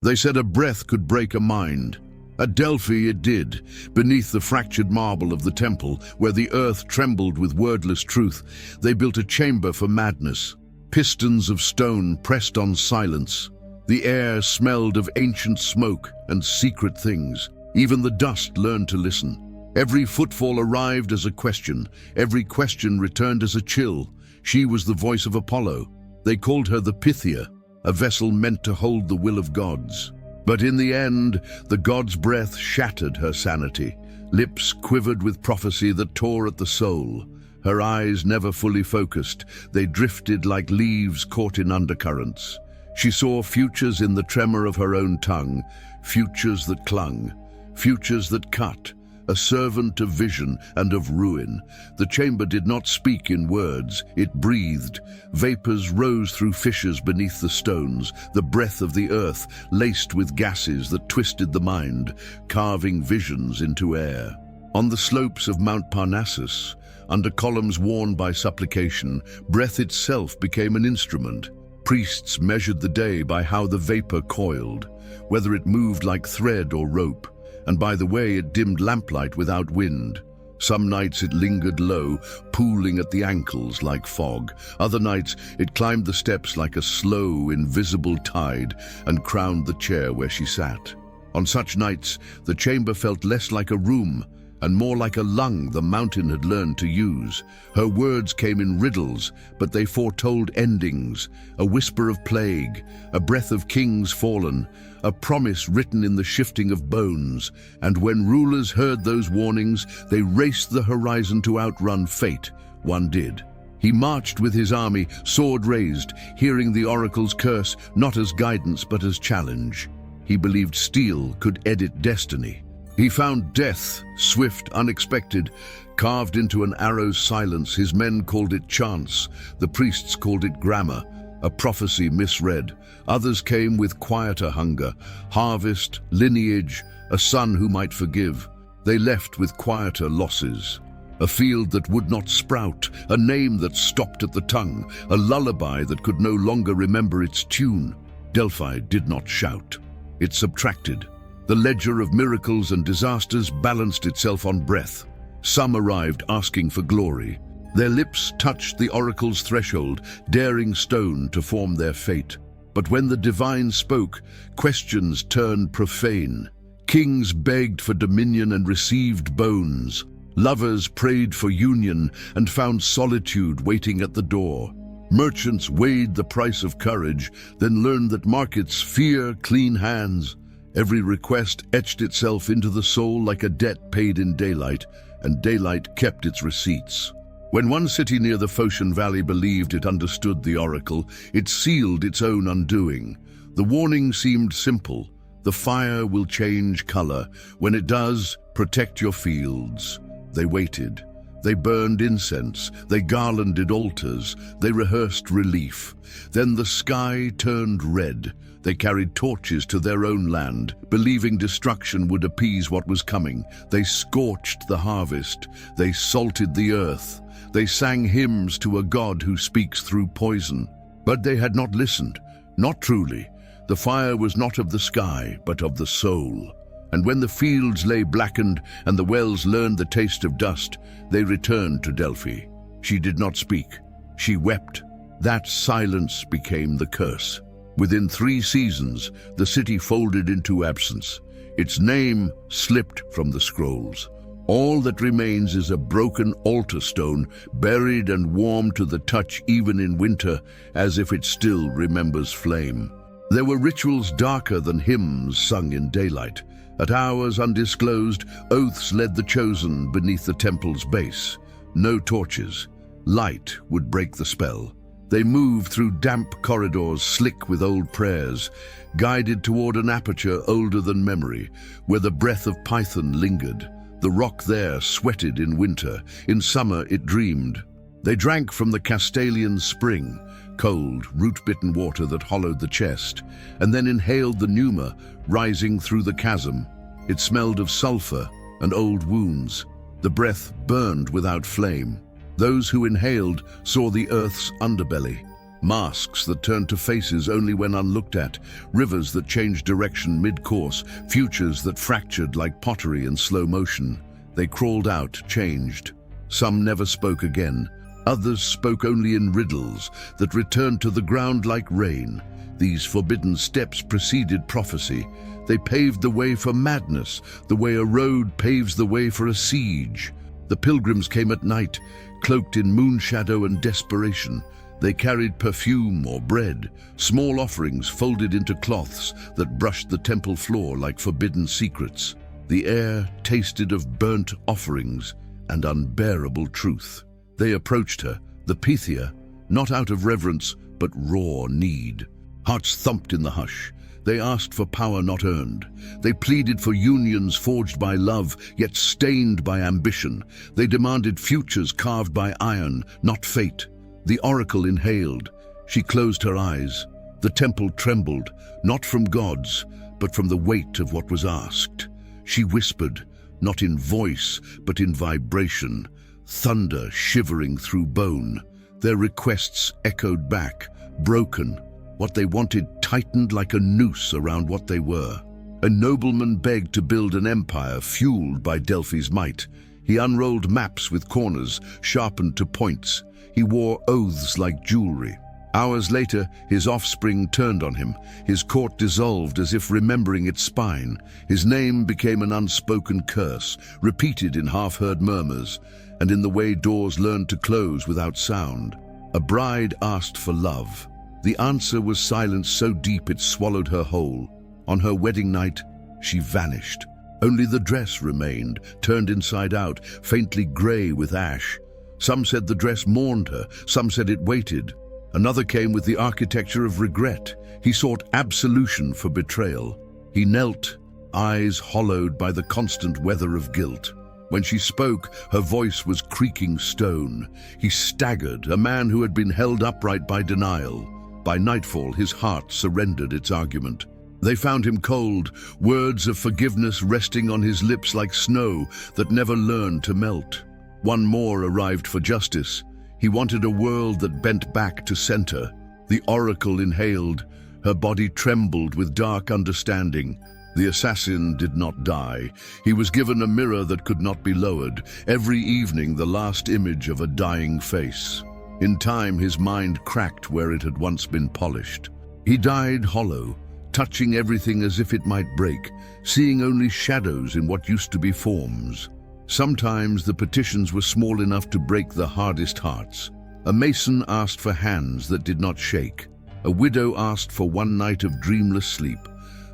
They said a breath could break a mind. At Delphi it did, beneath the fractured marble of the temple, where the earth trembled with wordless truth. They built a chamber for madness. Pistons of stone pressed on silence. The air smelled of ancient smoke and secret things. Even the dust learned to listen. Every footfall arrived as a question. Every question returned as a chill. She was the voice of Apollo. They called her the Pythia, a vessel meant to hold the will of gods. But in the end, the god's breath shattered her sanity. Lips quivered with prophecy that tore at the soul. Her eyes never fully focused. They drifted like leaves caught in undercurrents. She saw futures in the tremor of her own tongue, futures that clung, futures that cut, a servant of vision and of ruin. The chamber did not speak in words, it breathed. Vapors rose through fissures beneath the stones, the breath of the earth laced with gases that twisted the mind, carving visions into air. On the slopes of Mount Parnassus, under columns worn by supplication, breath itself became an instrument. Priests measured the day by how the vapor coiled, whether it moved like thread or rope, and by the way it dimmed lamplight without wind. Some nights it lingered low, pooling at the ankles like fog. Other nights it climbed the steps like a slow, invisible tide and crowned the chair where she sat. On such nights, the chamber felt less like a room and more like a lung the mountain had learned to use. Her words came in riddles, but they foretold endings, a whisper of plague, a breath of kings fallen, a promise written in the shifting of bones. And when rulers heard those warnings, they raced the horizon to outrun fate. One did. He marched with his army, sword raised, hearing the oracle's curse not as guidance but as challenge. He believed steel could edit destiny. He found death, swift, unexpected, carved into an arrow's silence. His men called it chance, the priests called it grammar, a prophecy misread. Others came with quieter hunger, harvest, lineage, a son who might forgive. They left with quieter losses. A field that would not sprout, a name that stopped at the tongue, a lullaby that could no longer remember its tune. Delphi did not shout. It subtracted. The ledger of miracles and disasters balanced itself on breath. Some arrived asking for glory. Their lips touched the oracle's threshold, daring stone to form their fate. But when the divine spoke, questions turned profane. Kings begged for dominion and received bones. Lovers prayed for union and found solitude waiting at the door. Merchants weighed the price of courage, then learned that markets fear clean hands. Every request etched itself into the soul like a debt paid in daylight, and daylight kept its receipts. When one city near the Phocian Valley believed it understood the oracle, it sealed its own undoing. The warning seemed simple. The fire will change color. When it does, protect your fields. They waited. They burned incense. They garlanded altars. They rehearsed relief. Then the sky turned red. They carried torches to their own land, believing destruction would appease what was coming. They scorched the harvest. They salted the earth. They sang hymns to a god who speaks through poison. But they had not listened, not truly. The fire was not of the sky, but of the soul. And when the fields lay blackened and the wells learned the taste of dust, they returned to Delphi. She did not speak. She wept. That silence became the curse. Within 3 seasons, the city folded into absence. Its name slipped from the scrolls. All that remains is a broken altar stone, buried and warm to the touch even in winter, as if it still remembers flame. There were rituals darker than hymns sung in daylight. At hours undisclosed, oaths led the chosen beneath the temple's base. No torches. Light would break the spell. They moved through damp corridors slick with old prayers, guided toward an aperture older than memory, where the breath of Python lingered. The rock there sweated in winter. In summer it dreamed. They drank from the Castalian spring, cold, root-bitten water that hollowed the chest, and then inhaled the pneuma rising through the chasm. It smelled of sulfur and old wounds. The breath burned without flame. Those who inhaled saw the earth's underbelly. Masks that turned to faces only when unlooked at, rivers that changed direction mid-course, futures that fractured like pottery in slow motion. They crawled out, changed. Some never spoke again. Others spoke only in riddles that returned to the ground like rain. These forbidden steps preceded prophecy. They paved the way for madness, the way a road paves the way for a siege. The pilgrims came at night, cloaked in moonshadow and desperation. They carried perfume or bread, small offerings folded into cloths that brushed the temple floor like forbidden secrets. The air tasted of burnt offerings and unbearable truth. They approached her, the Pythia, not out of reverence, but raw need. Hearts thumped in the hush. They asked for power not earned. They pleaded for unions forged by love, yet stained by ambition. They demanded futures carved by iron, not fate. The oracle inhaled. She closed her eyes. The temple trembled, not from gods, but from the weight of what was asked. She whispered, not in voice, but in vibration, thunder shivering through bone. Their requests echoed back, broken. What they wanted tightened like a noose around what they were. A nobleman begged to build an empire fueled by Delphi's might. He unrolled maps with corners, sharpened to points. He wore oaths like jewelry. Hours later, his offspring turned on him. His court dissolved as if remembering its spine. His name became an unspoken curse, repeated in half-heard murmurs, and in the way doors learned to close without sound. A bride asked for love. The answer was silence so deep it swallowed her whole. On her wedding night, she vanished. Only the dress remained, turned inside out, faintly grey with ash. Some said the dress mourned her, some said it waited. Another came with the architecture of regret. He sought absolution for betrayal. He knelt, eyes hollowed by the constant weather of guilt. When she spoke, her voice was creaking stone. He staggered, a man who had been held upright by denial. By nightfall, his heart surrendered its argument. They found him cold, words of forgiveness resting on his lips like snow that never learned to melt. One more arrived for justice. He wanted a world that bent back to center. The oracle inhaled. Her body trembled with dark understanding. The assassin did not die. He was given a mirror that could not be lowered. Every evening, the last image of a dying face. In time, his mind cracked where it had once been polished. He died hollow, touching everything as if it might break, seeing only shadows in what used to be forms. Sometimes the petitions were small enough to break the hardest hearts. A mason asked for hands that did not shake. A widow asked for one night of dreamless sleep.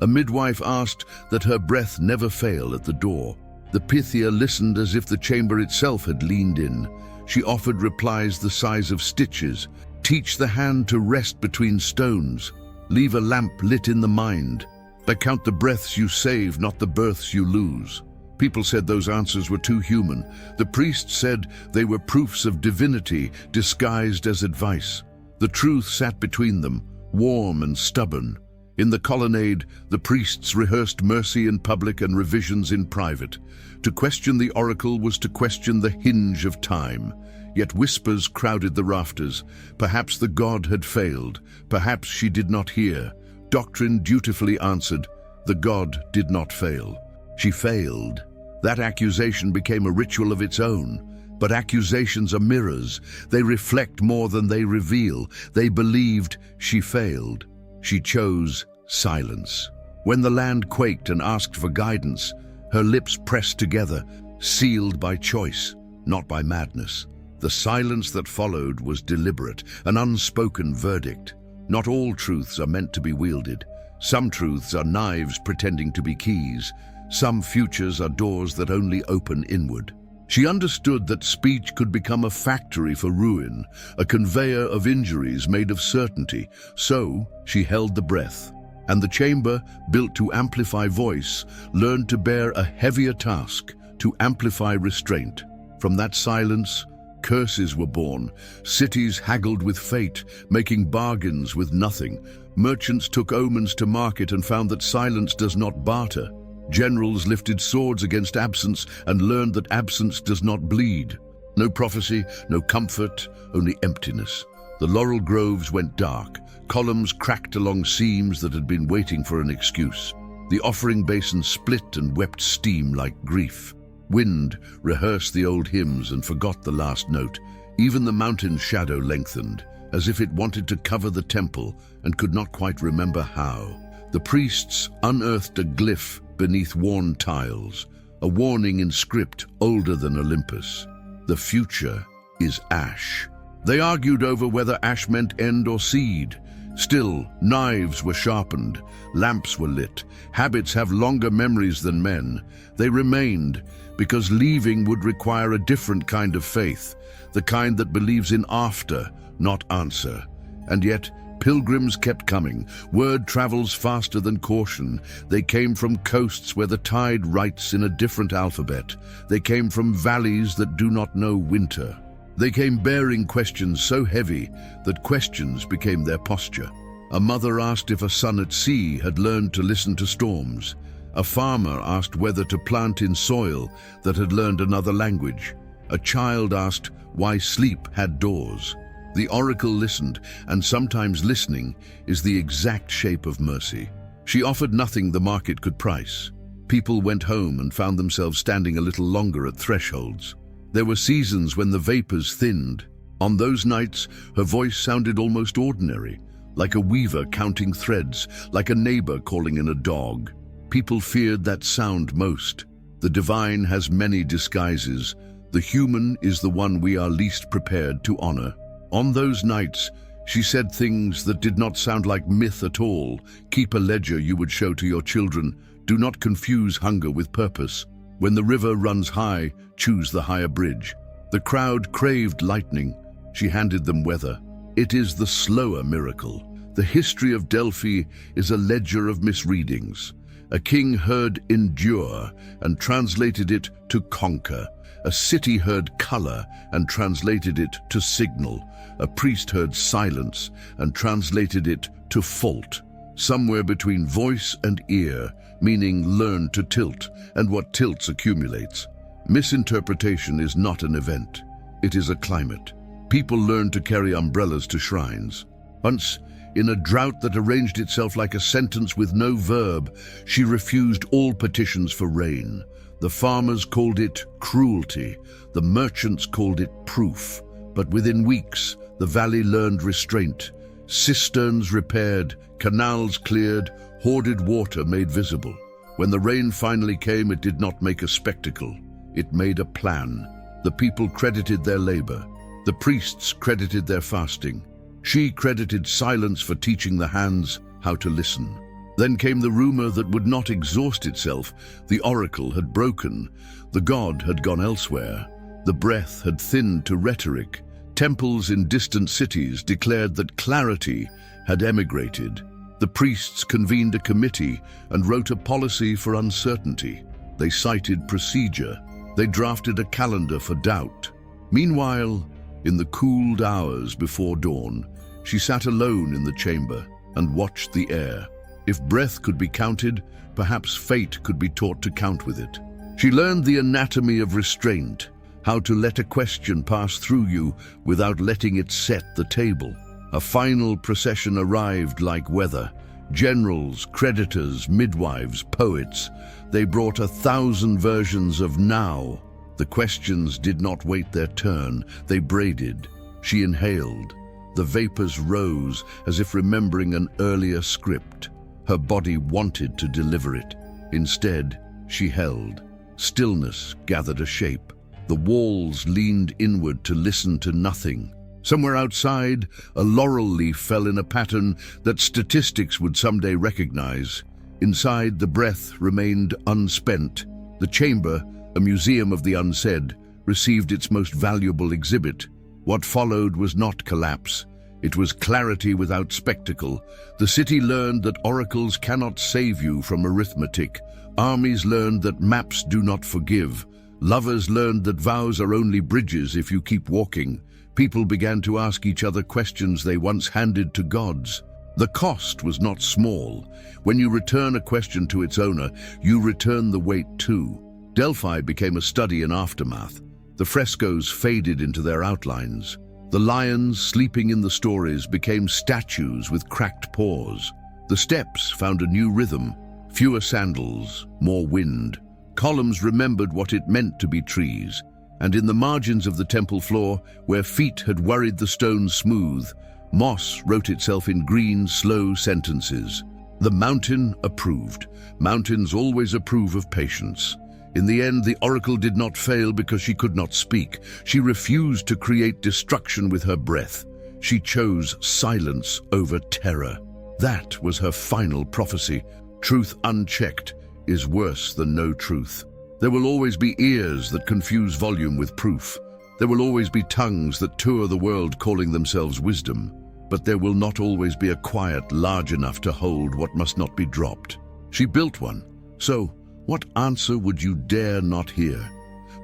A midwife asked that her breath never fail at the door. The Pythia listened as if the chamber itself had leaned in. She offered replies the size of stitches. Teach the hand to rest between stones. Leave a lamp lit in the mind. But count the breaths you save, not the births you lose. People said those answers were too human. The priests said they were proofs of divinity disguised as advice. The truth sat between them, warm and stubborn. In the colonnade, the priests rehearsed mercy in public and revisions in private. To question the oracle was to question the hinge of time. Yet whispers crowded the rafters. Perhaps the god had failed. Perhaps she did not hear. Doctrine dutifully answered, the god did not fail. She failed. That accusation became a ritual of its own. But accusations are mirrors. They reflect more than they reveal. They believed she failed. She chose silence. When the land quaked and asked for guidance, her lips pressed together, sealed by choice, not by madness. The silence that followed was deliberate, an unspoken verdict. Not all truths are meant to be wielded. Some truths are knives pretending to be keys. Some futures are doors that only open inward. She understood that speech could become a factory for ruin, a conveyor of injuries made of certainty. So she held the breath. And the chamber, built to amplify voice, learned to bear a heavier task, to amplify restraint. From that silence, curses were born. Cities haggled with fate, making bargains with nothing. Merchants took omens to market and found that silence does not barter. Generals lifted swords against absence and learned that absence does not bleed. No prophecy, no comfort, only emptiness. The laurel groves went dark. Columns cracked along seams that had been waiting for an excuse. The offering basin split and wept steam like grief. Wind rehearsed the old hymns and forgot the last note. Even the mountain's shadow lengthened, as if it wanted to cover the temple and could not quite remember how. The priests unearthed a glyph beneath worn tiles, a warning in script older than Olympus. The future is ash. They argued over whether ash meant end or seed. Still, knives were sharpened, lamps were lit. Habits have longer memories than men. They remained because leaving would require a different kind of faith, the kind that believes in after, not answer. And yet, pilgrims kept coming. Word travels faster than caution. They came from coasts where the tide writes in a different alphabet. They came from valleys that do not know winter. They came bearing questions so heavy that questions became their posture. A mother asked if a son at sea had learned to listen to storms. A farmer asked whether to plant in soil that had learned another language. A child asked why sleep had doors. The oracle listened, and sometimes listening is the exact shape of mercy. She offered nothing the market could price. People went home and found themselves standing a little longer at thresholds. There were seasons when the vapors thinned. On those nights, her voice sounded almost ordinary, like a weaver counting threads, like a neighbor calling in a dog. People feared that sound most. The divine has many disguises. The human is the one we are least prepared to honor. On those nights, she said things that did not sound like myth at all. Keep a ledger you would show to your children. Do not confuse hunger with purpose. When the river runs high, choose the higher bridge. The crowd craved lightning. She handed them weather. It is the slower miracle. The history of Delphi is a ledger of misreadings. A king heard endure and translated it to conquer. A city heard color and translated it to signal. A priest heard silence and translated it to fault. Somewhere between voice and ear, meaning learn to tilt, and what tilts accumulates. Misinterpretation is not an event. It is a climate. People learn to carry umbrellas to shrines. Once, in a drought that arranged itself like a sentence with no verb, she refused all petitions for rain. The farmers called it cruelty. The merchants called it proof. But within weeks, the valley learned restraint. Cisterns repaired, canals cleared, hoarded water made visible. When the rain finally came, it did not make a spectacle. It made a plan. The people credited their labor. The priests credited their fasting. She credited silence for teaching the hands how to listen. Then came the rumor that would not exhaust itself. The oracle had broken. The god had gone elsewhere. The breath had thinned to rhetoric. Temples in distant cities declared that clarity had emigrated. The priests convened a committee and wrote a policy for uncertainty. They cited procedure. They drafted a calendar for doubt. Meanwhile, in the cooled hours before dawn, she sat alone in the chamber and watched the air. If breath could be counted, perhaps fate could be taught to count with it. She learned the anatomy of restraint, how to let a question pass through you without letting it set the table. A final procession arrived like weather. Generals, creditors, midwives, poets. They brought 1,000 versions of now. The questions did not wait their turn. They braided. She inhaled. The vapors rose as if remembering an earlier script. Her body wanted to deliver it. Instead, she held. Stillness gathered a shape. The walls leaned inward to listen to nothing. Somewhere outside, a laurel leaf fell in a pattern that statistics would someday recognize. Inside, the breath remained unspent. The chamber, a museum of the unsaid, received its most valuable exhibit. What followed was not collapse. It was clarity without spectacle. The city learned that oracles cannot save you from arithmetic. Armies learned that maps do not forgive. Lovers learned that vows are only bridges if you keep walking. People began to ask each other questions they once handed to gods. The cost was not small. When you return a question to its owner, you return the weight too. Delphi became a study in aftermath. The frescoes faded into their outlines. The lions sleeping in the stories became statues with cracked paws. The steps found a new rhythm, fewer sandals, more wind. Columns remembered what it meant to be trees, and in the margins of the temple floor, where feet had worried the stone smooth, moss wrote itself in green, slow sentences. The mountain approved. Mountains always approve of patience. In the end, the oracle did not fail because she could not speak. She refused to create destruction with her breath. She chose silence over terror. That was her final prophecy. Truth unchecked is worse than no truth. There will always be ears that confuse volume with proof. There will always be tongues that tour the world calling themselves wisdom. But there will not always be a quiet large enough to hold what must not be dropped. She built one. So, what answer would you dare not hear?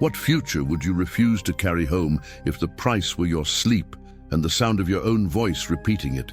What future would you refuse to carry home if the price were your sleep and the sound of your own voice repeating it?